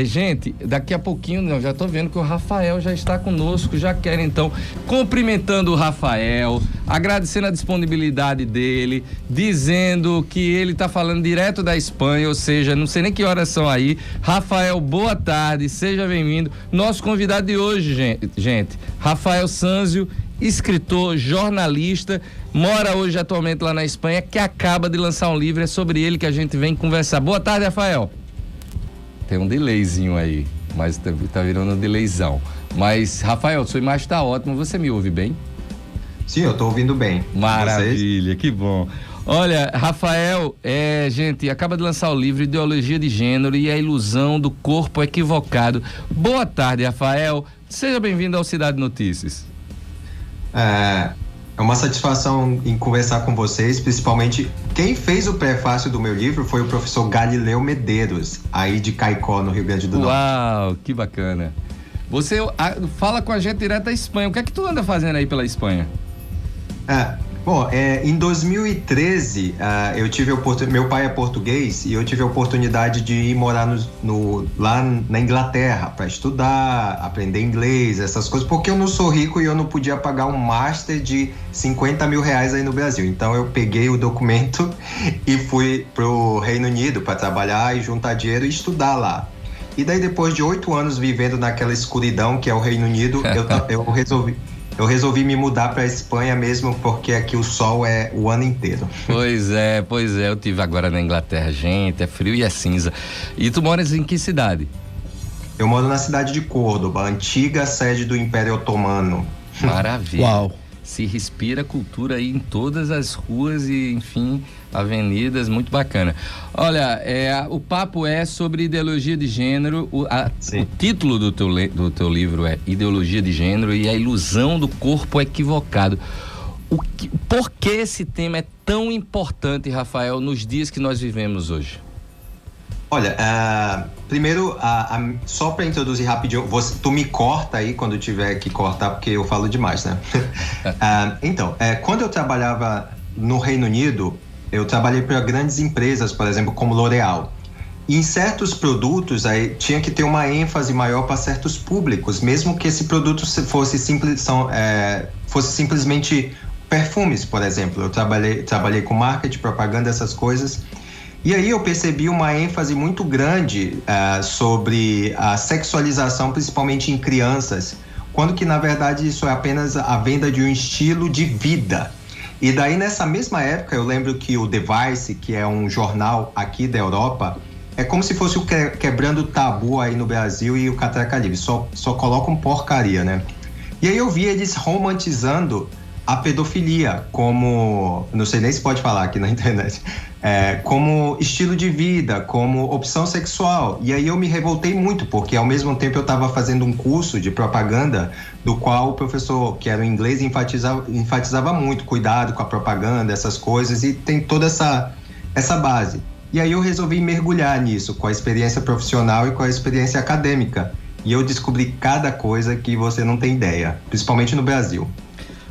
Gente, daqui a pouquinho, eu já tô vendo que o Rafael já está conosco, já quero então, cumprimentando o Rafael, agradecendo a disponibilidade dele, dizendo que ele tá falando direto da Espanha, ou seja, não sei nem que horas são aí. Rafael, boa tarde, seja bem-vindo. Nosso convidado de hoje, gente, Rafael Sanzio, escritor, jornalista, mora hoje atualmente lá na Espanha, que acaba de lançar um livro, é sobre ele que a gente vem conversar. Boa tarde, Rafael. Tem um delayzinho aí, mas tá virando um delayzão. Mas, Rafael, sua imagem tá ótima, você me ouve bem? Sim, eu tô ouvindo bem. Maravilha, que bom. Olha, Rafael, gente, acaba de lançar o livro Ideologia de Gênero e a Ilusão do Corpo Equivocado. Boa tarde, Rafael. Seja bem-vindo ao Cidade Notícias. É uma satisfação em conversar com vocês, principalmente quem fez o prefácio do meu livro foi o professor Galileu Medeiros, aí de Caicó, no Rio Grande do Norte. Uau, que bacana. Você fala com a gente direto da Espanha. O que é que tu anda fazendo aí pela Espanha? Em 2013, meu pai é português e eu tive a oportunidade de ir morar lá na Inglaterra para estudar, aprender inglês, essas coisas, porque eu não sou rico e eu não podia pagar um master de 50 mil reais aí no Brasil. Então eu peguei o documento e fui pro Reino Unido para trabalhar e juntar dinheiro e estudar lá. E daí, depois de 8 anos vivendo naquela escuridão que é o Reino Unido, eu resolvi me mudar para a Espanha mesmo, porque aqui o sol é o ano inteiro. Pois é, eu tive agora na Inglaterra, gente, é frio e é cinza. E tu moras em que cidade? Eu moro na cidade de Córdoba, antiga sede do Império Otomano. Maravilha. Uau. Se respira cultura aí em todas as ruas e, enfim, avenidas, muito bacana. Olha, o papo é sobre ideologia de gênero, o título do teu livro é Ideologia de Gênero e a Ilusão do Corpo Equivocado. Por que esse tema é tão importante, Rafael, nos dias que nós vivemos hoje? Olha, primeiro, só para introduzir rapidinho, tu me corta aí quando tiver que cortar, porque eu falo demais, né? Quando eu trabalhava no Reino Unido, eu trabalhei para grandes empresas, por exemplo, como L'Oréal. E em certos produtos, aí tinha que ter uma ênfase maior para certos públicos, mesmo que esse produto fosse simplesmente perfumes, por exemplo. Eu trabalhei com marketing, propaganda, essas coisas. E aí eu percebi uma ênfase muito grande sobre a sexualização, principalmente em crianças, quando que, na verdade, isso é apenas a venda de um estilo de vida. E daí, nessa mesma época, eu lembro que o The Vice, que é um jornal aqui da Europa, é como se fosse o Quebrando o Tabu aí no Brasil e o Catraca Livre, só colocam porcaria, né? E aí eu vi eles romantizando a pedofilia como, não sei nem se pode falar aqui na internet, como estilo de vida, como opção sexual. E aí eu me revoltei muito, porque ao mesmo tempo eu estava fazendo um curso de propaganda do qual o professor, que era em inglês, enfatizava muito cuidado com a propaganda, essas coisas, e tem toda essa base. E aí eu resolvi mergulhar nisso, com a experiência profissional e com a experiência acadêmica. E eu descobri cada coisa que você não tem ideia, principalmente no Brasil.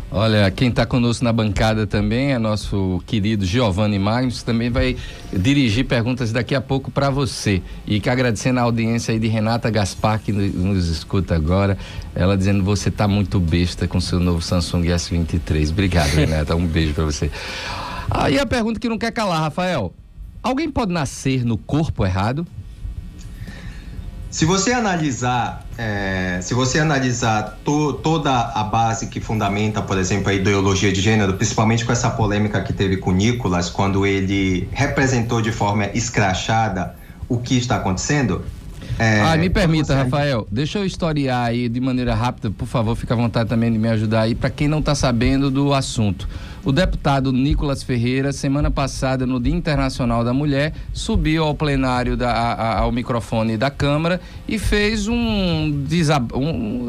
Olha, quem está conosco na bancada também é nosso querido Giovanni Magnus, que também vai dirigir perguntas daqui a pouco para você. E que agradecendo a audiência aí de Renata Gaspar, que nos escuta agora, ela dizendo: você está muito besta com seu novo Samsung S23. Obrigado, Renata, um beijo para você. Aí a pergunta que não quer calar, Rafael: alguém pode nascer no corpo errado? Se você analisar toda a base que fundamenta, por exemplo, a ideologia de gênero, principalmente com essa polêmica que teve com o Nicolas, quando ele representou de forma escrachada o que está acontecendo. Me permita, Rafael, deixa eu historiar aí de maneira rápida, por favor, fica à vontade também de me ajudar aí, para quem não está sabendo do assunto. O deputado Nicolas Ferreira, semana passada, no Dia Internacional da Mulher, subiu ao plenário, ao microfone da Câmara e fez eu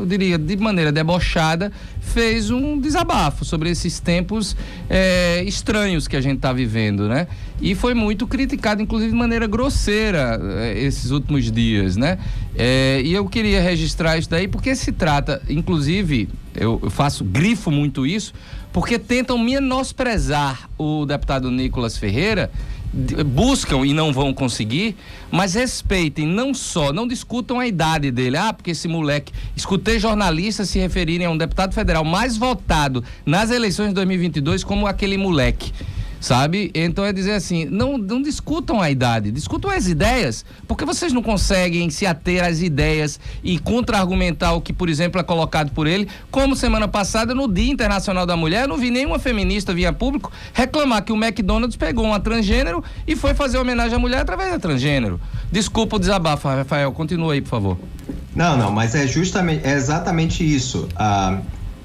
diria, de maneira debochada, fez um desabafo sobre esses tempos estranhos que a gente está vivendo, né? E foi muito criticado, inclusive de maneira grosseira, esses últimos dias, né? E eu queria registrar isso daí, porque se trata, inclusive, eu grifo muito isso, porque tentam menosprezar o deputado Nicolas Ferreira, buscam e não vão conseguir, mas respeitem, não discutam a idade dele. Porque esse moleque... Escutei jornalistas se referirem a um deputado federal mais votado nas eleições de 2022 como aquele moleque, sabe? Então é dizer assim, não discutam a idade, discutam as ideias, porque vocês não conseguem se ater às ideias e contra-argumentar o que, por exemplo, é colocado por ele, como semana passada, no Dia Internacional da Mulher, eu não vi nenhuma feminista via público reclamar que o McDonald's pegou uma transgênero e foi fazer homenagem à mulher através da transgênero. Desculpa o desabafo, Rafael, continua aí, por favor. Não, mas é exatamente isso.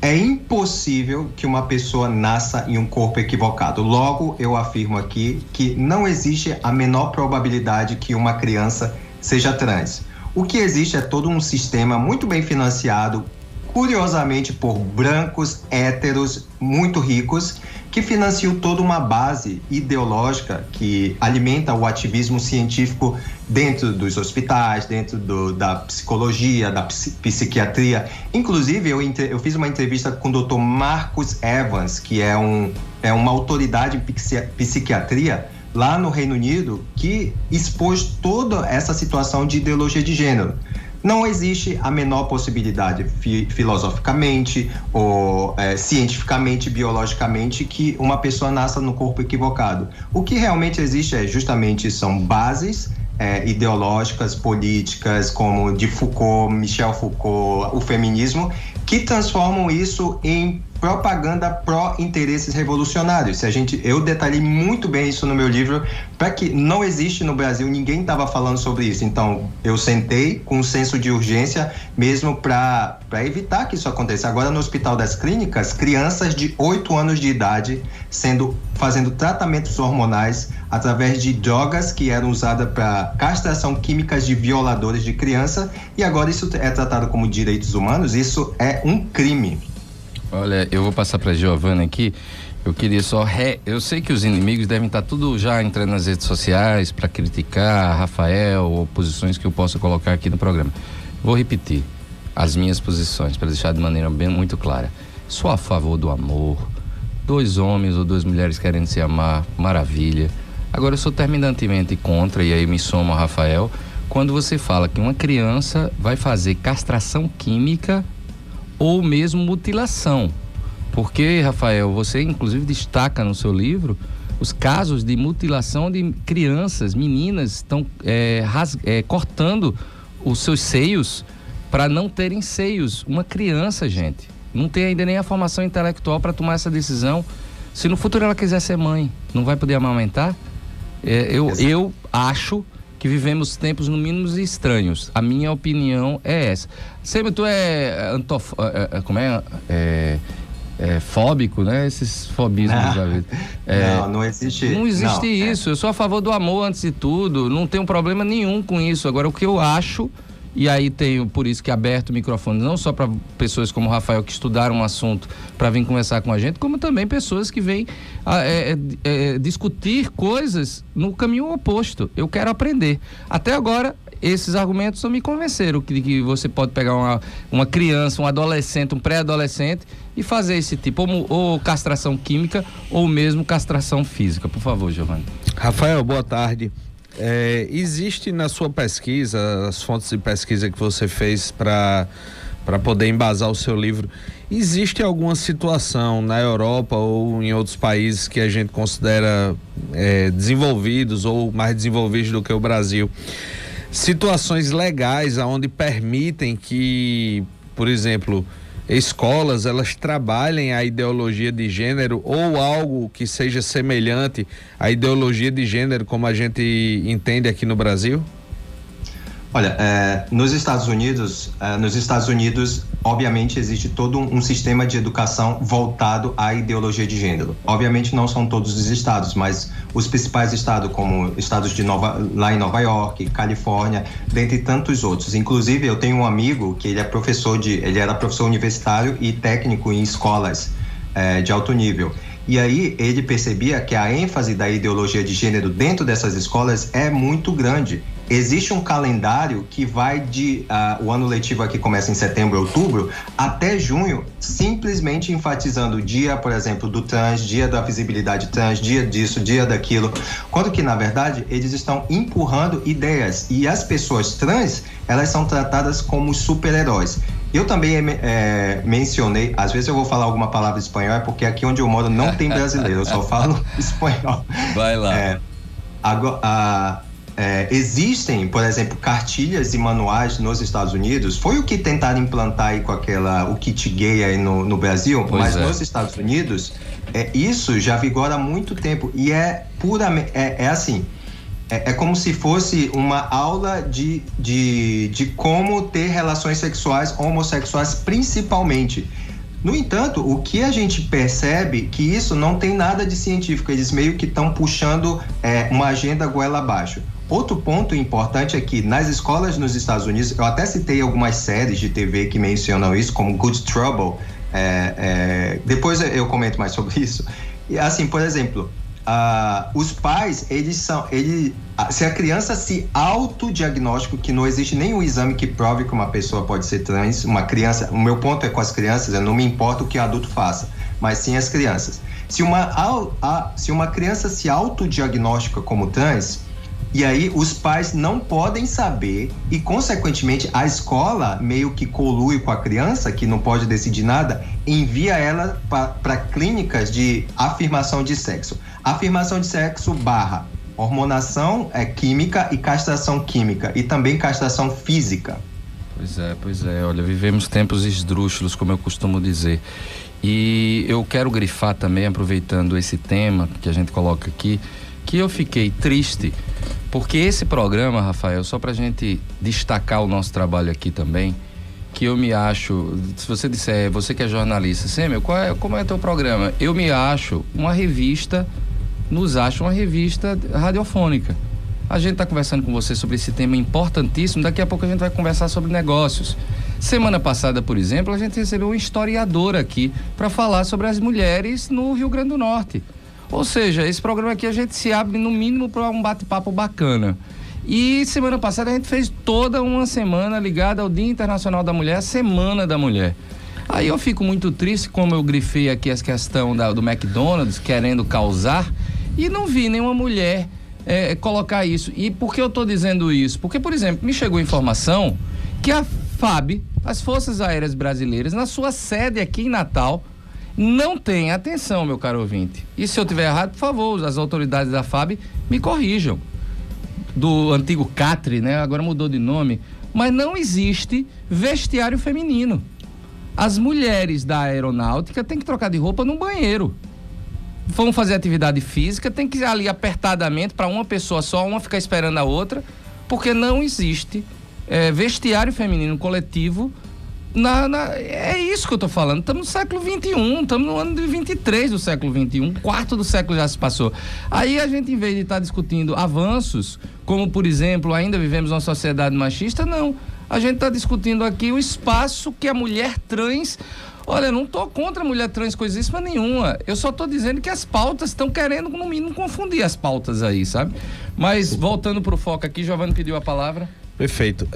É impossível que uma pessoa nasça em um corpo equivocado. Logo, eu afirmo aqui que não existe a menor probabilidade que uma criança seja trans. O que existe é todo um sistema muito bem financiado, curiosamente por brancos, héteros, muito ricos, que financiam toda uma base ideológica que alimenta o ativismo científico dentro dos hospitais, dentro da psicologia, da psiquiatria. Inclusive, eu fiz uma entrevista com o Dr. Marcus Evans, que é uma autoridade em psiquiatria lá no Reino Unido, que expôs toda essa situação de ideologia de gênero. Não existe a menor possibilidade, filosoficamente ou cientificamente, biologicamente, que uma pessoa nasça no corpo equivocado. O que realmente existe são bases ideológicas, políticas, como de Foucault, Michel Foucault, o feminismo, que transformam isso em propaganda pró-interesses revolucionários. Eu detalhei muito bem isso no meu livro, para que não existe no Brasil, ninguém estava falando sobre isso. Então, eu sentei com um senso de urgência mesmo para evitar que isso aconteça. Agora, no Hospital das Clínicas, crianças de 8 anos de idade fazendo tratamentos hormonais através de drogas que eram usadas para castração químicas de violadores de criança, e agora isso é tratado como direitos humanos. Isso é um crime. Olha, eu vou passar para a Giovana aqui. Eu queria só... Eu sei que os inimigos devem estar tudo já entrando nas redes sociais para criticar Rafael ou posições que eu possa colocar aqui no programa. Vou repetir as minhas posições para deixar de maneira bem muito clara. Sou a favor do amor. 2 homens ou 2 mulheres querendo se amar, maravilha. Agora eu sou terminantemente contra, e aí me somo a Rafael, quando você fala que uma criança vai fazer castração química ou mesmo mutilação. Porque, Rafael, você inclusive destaca no seu livro os casos de mutilação de crianças, meninas, estão cortando os seus seios para não terem seios. Uma criança, gente, não tem ainda nem a formação intelectual para tomar essa decisão. Se no futuro ela quiser ser mãe, não vai poder amamentar? Eu acho que vivemos tempos no mínimo estranhos. A minha opinião é essa. Sempre tu fóbico, né? Esses fobismos da vida. Não existe. Não existe isso. Eu sou a favor do amor antes de tudo. Não tenho problema nenhum com isso. Agora, o que eu acho, e aí tenho por isso que aberto o microfone, não só para pessoas como o Rafael que estudaram um assunto para vir conversar com a gente, como também pessoas que vêm discutir coisas no caminho oposto. Eu quero aprender. Até agora, esses argumentos não me convenceram que você pode pegar uma criança, um adolescente, um pré-adolescente e fazer esse tipo, ou castração química ou mesmo castração física. Por favor, Giovanni. Rafael, boa tarde. Existe na sua pesquisa, as fontes de pesquisa que você fez para poder embasar o seu livro, existe alguma situação na Europa ou em outros países que a gente considera desenvolvidos ou mais desenvolvidos do que o Brasil, situações legais onde permitem que, por exemplo, escolas elas trabalhem a ideologia de gênero ou algo que seja semelhante à ideologia de gênero como a gente entende aqui no Brasil? Olha, nos Estados Unidos, obviamente, existe todo um sistema de educação voltado à ideologia de gênero. Obviamente, não são todos os estados, mas os principais estados, como estados lá em Nova York, Califórnia, dentre tantos outros. Inclusive, eu tenho um amigo que ele era professor universitário e técnico em escolas de alto nível. E aí, ele percebia que a ênfase da ideologia de gênero dentro dessas escolas é muito grande. existe um calendário que vai o ano letivo aqui começa em setembro, outubro, até junho, simplesmente enfatizando o dia, por exemplo, do trans, dia da visibilidade trans, dia disso, dia daquilo, quando que, na verdade, eles estão empurrando ideias, e as pessoas trans, elas são tratadas como super-heróis. Eu também mencionei, às vezes eu vou falar alguma palavra em espanhol, porque aqui onde eu moro não tem brasileiro, eu só falo espanhol. Vai lá. Existem, por exemplo, cartilhas e manuais nos Estados Unidos, foi o que tentaram implantar aí com o kit gay aí no Brasil, mas nos Estados Unidos, isso já vigora há muito tempo, e é puramente, assim, é como se fosse uma aula de como ter relações sexuais homossexuais, principalmente. No entanto, o que a gente percebe que isso não tem nada de científico, eles meio que estão puxando uma agenda goela abaixo. Outro ponto importante é que nas escolas nos Estados Unidos, eu até citei algumas séries de TV que mencionam isso, como Good Trouble, depois eu comento mais sobre isso. E assim, por exemplo, os pais, se a criança se autodiagnostica, que não existe nenhum exame que prove que uma pessoa pode ser trans, uma criança, o meu ponto é com as crianças, não me importa o que o adulto faça, mas sim as crianças. Se uma criança se autodiagnostica como trans, e aí os pais não podem saber, e consequentemente a escola meio que colui com a criança, que não pode decidir nada, envia ela para clínicas de afirmação de sexo. Afirmação de sexo / hormonação química e castração química, e também castração física. Pois é, olha, vivemos tempos esdrúxulos, como eu costumo dizer. E eu quero grifar também, aproveitando esse tema que a gente coloca aqui, que eu fiquei triste, porque esse programa, Rafael, só pra gente destacar o nosso trabalho aqui também, que eu me acho, se você disser, você que é jornalista, Sêmio, como é teu programa? Eu me acho uma revista, nos acho uma revista radiofônica. A gente está conversando com você sobre esse tema importantíssimo, daqui a pouco a gente vai conversar sobre negócios. Semana passada, por exemplo, a gente recebeu um historiador aqui para falar sobre as mulheres no Rio Grande do Norte. Ou seja, esse programa aqui a gente se abre no mínimo para um bate-papo bacana. E semana passada a gente fez toda uma semana ligada ao Dia Internacional da Mulher, a Semana da Mulher. Aí eu fico muito triste, como eu grifei aqui a questão do McDonald's querendo causar, e não vi nenhuma mulher colocar isso. E por que eu estou dizendo isso? Porque, por exemplo, me chegou informação que a FAB, as Forças Aéreas Brasileiras, na sua sede aqui em Natal, não tem, atenção, meu caro ouvinte, e se eu tiver errado, por favor, as autoridades da FAB me corrijam, do antigo CATRE, né? Agora mudou de nome, mas não existe vestiário feminino. As mulheres da aeronáutica têm que trocar de roupa no banheiro. Vão fazer atividade física, tem que ir ali apertadamente para uma pessoa só, uma ficar esperando a outra, porque não existe vestiário feminino coletivo. É isso que eu tô falando. Estamos no século XXI, estamos no ano de 23 do século XXI, um quarto do século já se passou. Aí a gente, em vez de estar discutindo avanços, como por exemplo, ainda vivemos uma sociedade machista, não. A gente está discutindo aqui o espaço que a mulher trans... Olha, eu não tô contra a mulher trans coisíssima nenhuma. Eu só tô dizendo que as pautas estão querendo, no mínimo, confundir as pautas aí, sabe? Mas, voltando pro foco aqui, Giovanni pediu a palavra. Perfeito.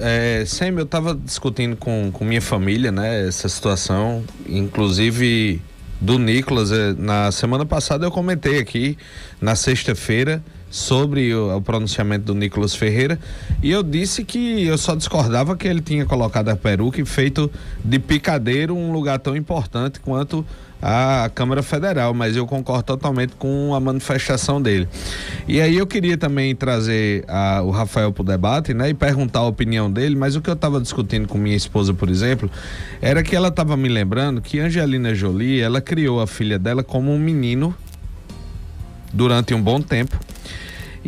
Sêmio, eu estava discutindo com minha família, né, essa situação, inclusive do Nicolas. Na semana passada eu comentei aqui, na sexta-feira, sobre o pronunciamento do Nicolas Ferreira, e eu disse que eu só discordava que ele tinha colocado a peruca e feito de picadeiro um lugar tão importante quanto a Câmara Federal, mas eu concordo totalmente com a manifestação dele. E aí eu queria também trazer o Rafael para o debate, né, e perguntar a opinião dele, mas o que eu estava discutindo com minha esposa, por exemplo, era que ela estava me lembrando que Angelina Jolie, ela criou a filha dela como um menino durante um bom tempo,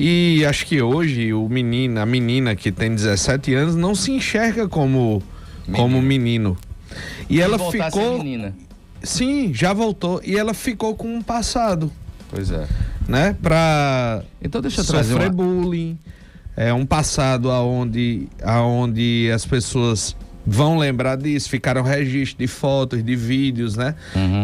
e acho que hoje a menina que tem 17 anos não se enxerga como menino. E ela ficou... Sim, já voltou. E ela ficou com um passado. Pois é. Né? Pra então deixa eu trazer sofrer bullying. Um passado aonde as pessoas vão lembrar disso, ficaram registros de fotos, de vídeos, né?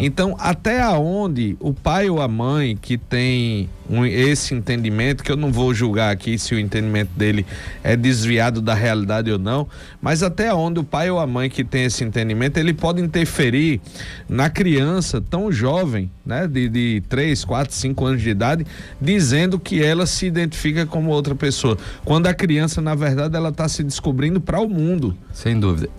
Então, até aonde o pai ou a mãe que tem esse entendimento, que eu não vou julgar aqui se o entendimento dele é desviado da realidade ou não, mas até onde o pai ou a mãe que tem esse entendimento, ele pode interferir na criança tão jovem, né, de 3, 4, 5 anos de idade, dizendo que ela se identifica como outra pessoa, quando a criança, na verdade, ela está se descobrindo para o mundo. Sem dúvida.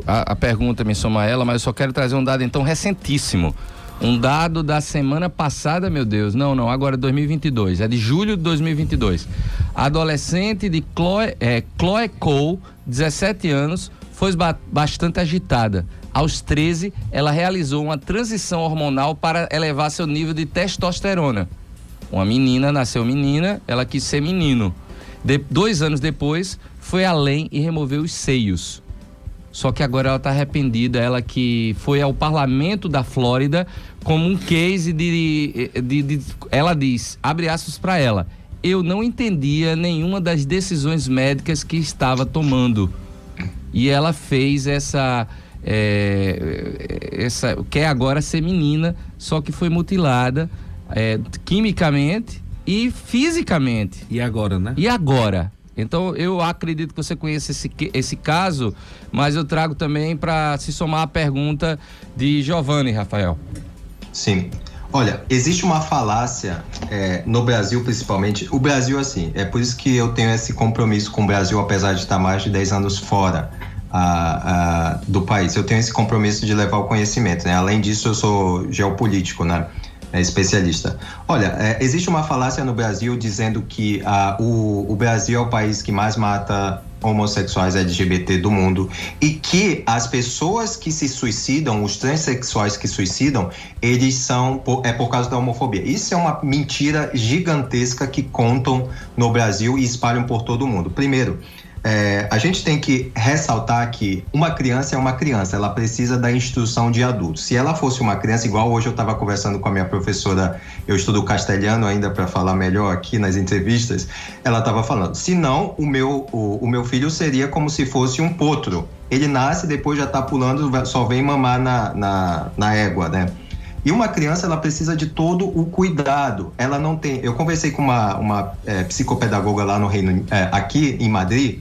A pergunta me soma a ela, mas eu só quero trazer um dado então recentíssimo. Um dado da semana passada, meu Deus, não, agora 2022, é de julho de 2022. A adolescente de Chloe Cole, 17 anos, foi bastante agitada. Aos 13, ela realizou uma transição hormonal para elevar seu nível de testosterona. Uma menina nasceu menina, ela quis ser menino. 2 anos depois, foi além e removeu os seios. Só que agora ela está arrependida, ela que foi ao parlamento da Flórida como um case ela diz, abre aspas para ela, eu não entendia nenhuma das decisões médicas que estava tomando. E ela fez quer agora ser menina, só que foi mutilada quimicamente e fisicamente. E agora, né? E agora? Então, eu acredito que você conheça esse caso, mas eu trago também para se somar a pergunta de Giovanni, Rafael. Sim. Olha, existe uma falácia no Brasil, principalmente. O Brasil, assim, é por isso que eu tenho esse compromisso com o Brasil, apesar de estar mais de 10 anos fora do país. Eu tenho esse compromisso de levar o conhecimento, né? Além disso, eu sou geopolítico, né? Especialista. Olha, existe uma falácia no Brasil dizendo que o Brasil é o país que mais mata homossexuais LGBT do mundo e que as pessoas que se suicidam, os transexuais que suicidam, eles são por causa da homofobia. Isso é uma mentira gigantesca que contam no Brasil e espalham por todo o mundo. Primeiro, a gente tem que ressaltar que uma criança é uma criança, ela precisa da instrução de adultos. Se ela fosse uma criança, igual hoje eu estava conversando com a minha professora, eu estudo castelhano ainda para falar melhor aqui nas entrevistas, ela estava falando, senão o meu filho seria como se fosse um potro. Ele nasce, depois já está pulando, só vem mamar na égua, né? E uma criança, ela precisa de todo o cuidado. Ela não tem... Eu conversei com uma psicopedagoga lá no aqui em Madrid,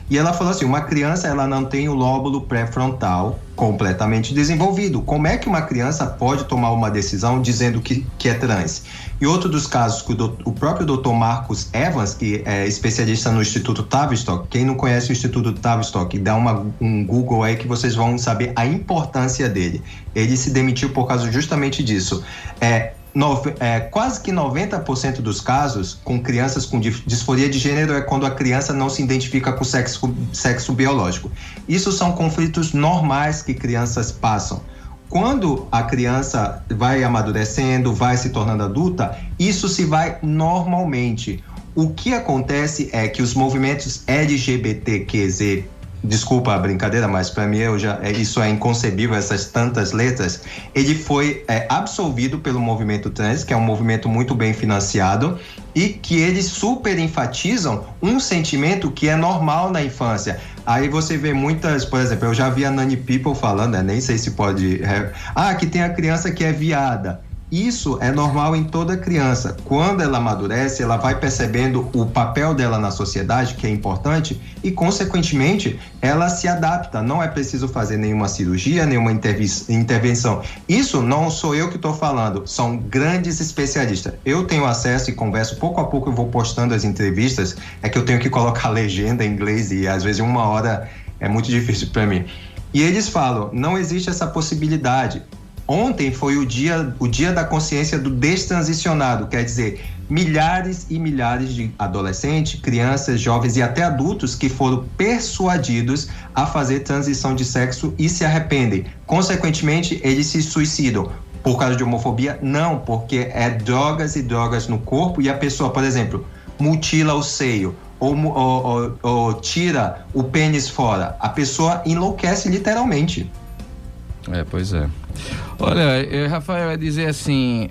e ela falou assim, uma criança, ela não tem o lóbulo pré-frontal completamente desenvolvido. Como é que uma criança pode tomar uma decisão dizendo que é trans? E outro dos casos que o próprio Dr. Marcus Evans, que é especialista no Instituto Tavistock, quem não conhece o Instituto Tavistock, dá um Google aí que vocês vão saber a importância dele. Ele se demitiu por causa justamente disso. Quase que 90% dos casos com crianças com disforia de gênero é quando a criança não se identifica com sexo biológico. Isso são conflitos normais que crianças passam. Quando a criança vai amadurecendo, vai se tornando adulta, isso se vai normalmente. O que acontece é que os movimentos LGBTQZ, desculpa a brincadeira, mas para mim isso é inconcebível, essas tantas letras, ele foi absolvido pelo movimento trans, que é um movimento muito bem financiado, e que eles super enfatizam um sentimento que é normal na infância. Aí você vê muitas, por exemplo, eu já vi a Nani People falando, nem sei se pode... que tem a criança que é viada. Isso é normal em toda criança. Quando ela amadurece, ela vai percebendo o papel dela na sociedade, que é importante, e, consequentemente, ela se adapta. Não é preciso fazer nenhuma cirurgia, nenhuma intervenção. Isso não sou eu que estou falando, são grandes especialistas. Eu tenho acesso e converso, pouco a pouco eu vou postando as entrevistas, é que eu tenho que colocar legenda em inglês e, às vezes, 1 hora é muito difícil para mim. E eles falam, não existe essa possibilidade. Ontem foi o dia da consciência do destransicionado, quer dizer, milhares e milhares de adolescentes, crianças, jovens e até adultos que foram persuadidos a fazer transição de sexo e se arrependem. Consequentemente, eles se suicidam. Por causa de homofobia? Não, porque é drogas e drogas no corpo e a pessoa, por exemplo, mutila o seio ou tira o pênis fora. A pessoa enlouquece literalmente. Pois é. Olha, Rafael, é dizer assim,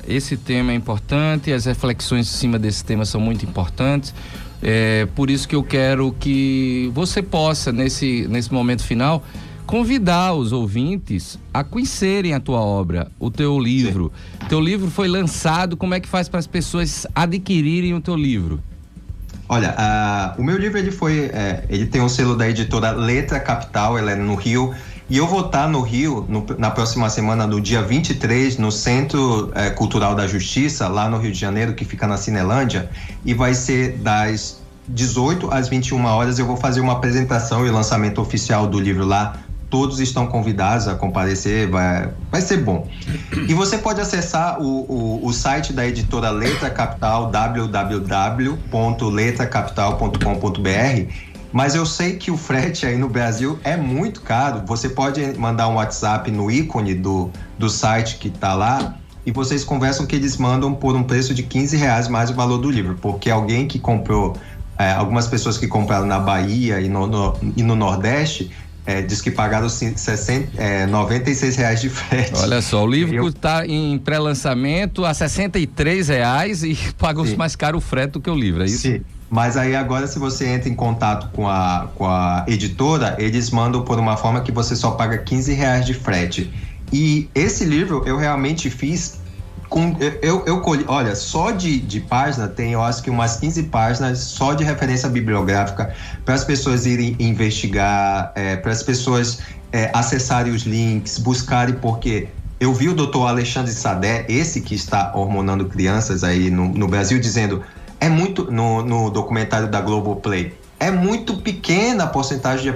esse tema é importante, as reflexões em cima desse tema são muito importantes. Por isso que eu quero que você possa, nesse momento final, convidar os ouvintes a conhecerem a tua obra, o teu livro. Sim. Teu livro foi lançado, como é que faz para as pessoas adquirirem o teu livro? Olha, o meu livro ele tem um selo da editora Letra Capital, ela é no Rio, e eu vou estar no Rio na próxima semana, no dia 23, no Centro Cultural da Justiça, lá no Rio de Janeiro, que fica na Cinelândia, e vai ser das 18 às 21 horas, eu vou fazer uma apresentação e lançamento oficial do livro lá. Todos estão convidados a comparecer, vai ser bom. E você pode acessar o site da editora Letra Capital, www.letracapital.com.br, mas eu sei que o frete aí no Brasil é muito caro. Você pode mandar um WhatsApp no ícone do site que está lá, e vocês conversam que eles mandam por um preço de R$15 mais o valor do livro, porque alguém que comprou, algumas pessoas que compraram na Bahia e no Nordeste, diz que pagaram R$96 de frete. Olha só, o livro está em pré-lançamento a R$63 e pagou mais caro o frete do que o livro, é isso? Sim, mas aí agora, se você entra em contato com a editora, eles mandam por uma forma que você só paga R$15 de frete. E esse livro eu realmente fiz eu colhi, olha, só de página tem, eu acho que umas 15 páginas só de referência bibliográfica para as pessoas irem investigar, para as pessoas acessarem os links, buscarem, porque eu vi o Dr. Alexandre Sadé, esse que está hormonando crianças aí no Brasil, dizendo, no documentário da Globoplay, é muito pequena a porcentagem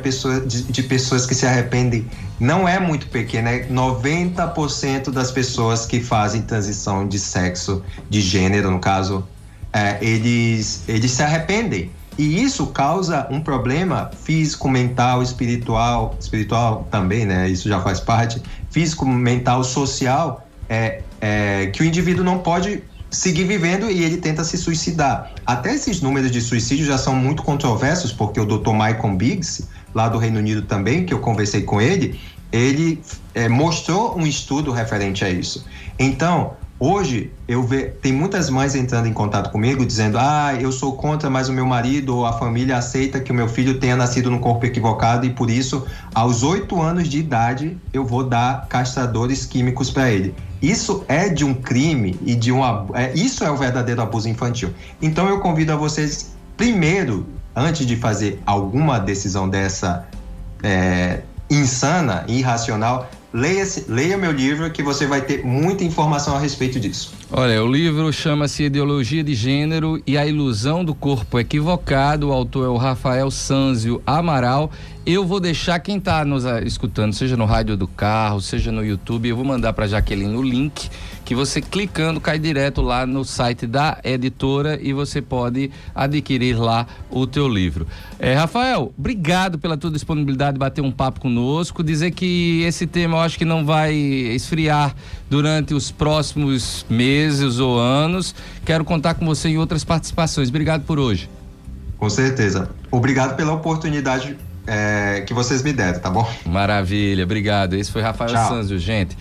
de pessoas que se arrependem. Não é muito pequena, é 90% das pessoas que fazem transição de sexo, de gênero, no caso, eles se arrependem. E isso causa um problema físico, mental, espiritual também, né? Isso já faz parte. Físico, mental, social, que o indivíduo não pode seguir vivendo e ele tenta se suicidar. Até esses números de suicídio já são muito controversos, porque o Dr. Michael Biggs, lá do Reino Unido também, que eu conversei com ele mostrou um estudo referente a isso. Então, hoje, tem muitas mães entrando em contato comigo, dizendo, eu sou contra, mas o meu marido ou a família aceita que o meu filho tenha nascido no corpo equivocado e por isso, aos 8 anos de idade, eu vou dar castradores químicos para ele. Isso é de um crime e isso é o verdadeiro abuso infantil. Então eu convido a vocês, primeiro, antes de fazer alguma decisão dessa insana, irracional, leia meu livro que você vai ter muita informação a respeito disso. Olha, o livro chama-se Ideologia de Gênero e a Ilusão do Corpo Equivocado. O autor é o Rafael Sanzio Amaral. Eu vou deixar quem está nos escutando, seja no rádio do carro, seja no YouTube, eu vou mandar para Jaqueline o link, que você clicando cai direto lá no site da editora e você pode adquirir lá o teu livro. Rafael, obrigado pela tua disponibilidade de bater um papo conosco, dizer que esse tema eu acho que não vai esfriar durante os próximos meses ou anos. Quero contar com você em outras participações. Obrigado por hoje. Com certeza. Obrigado pela oportunidade que vocês me deram, tá bom? Maravilha, obrigado. Esse foi Rafael Sanzio, gente.